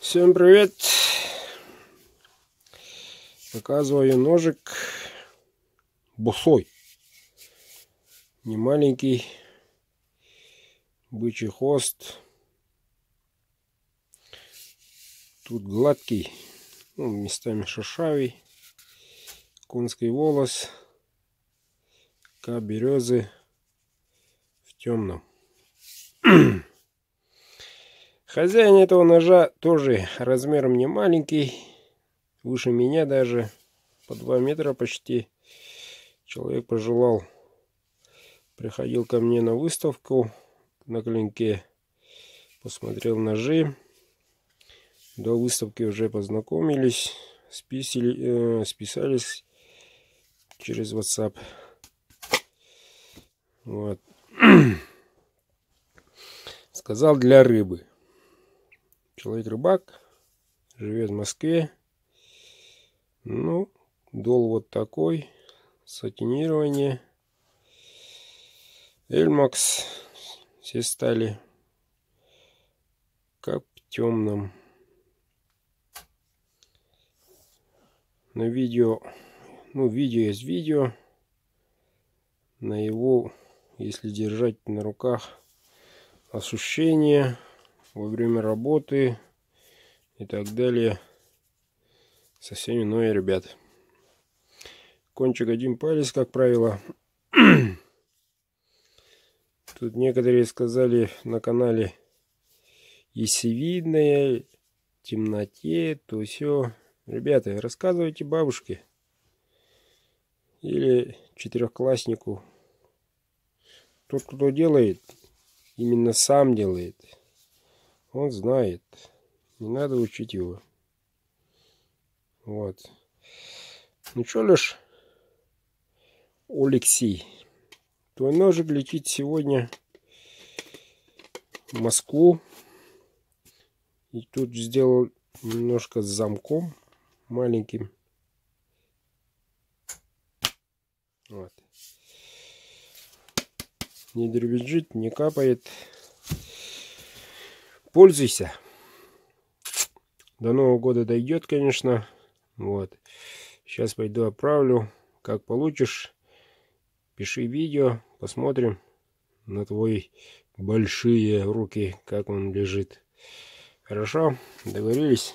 Всем привет! Показываю ножик босой. Не маленький, бычий хвост. Тут гладкий, местами шершавый, конский волос, ка березы в темном. Хозяин этого ножа тоже размером не маленький, выше меня даже, по 2 метра почти. Человек пожелал, приходил ко мне на выставку на клинке, посмотрел ножи. До выставки уже познакомились, списались через WhatsApp. Вот. Сказал, для рыбы. Человек рыбак, живет в Москве. Ну, дол вот такой, сатинирование. Эльмакс, все стали как в темном. На видео, видео есть видео. На его, если держать на руках, ощущения во время работы и так далее. Совсем иное, ребят. Кончик один палец, как правило. Тут некоторые сказали на канале, если видно, в темноте, то все. Ребята, рассказывайте бабушке или четырехкласснику. Тот, кто делает, именно сам делает. Он знает. Не надо учить его. Вот. Ну что, Леш, Алексей, твой ножик летит сегодня в Москву. И тут сделал немножко с замком маленьким. Вот. Не дребезжит, не капает. Пользуйся. До Нового года дойдет, конечно. Вот. Сейчас пойду отправлю. Как получишь, пиши видео. Посмотрим на твои большие руки, как он лежит. Хорошо? Договорились?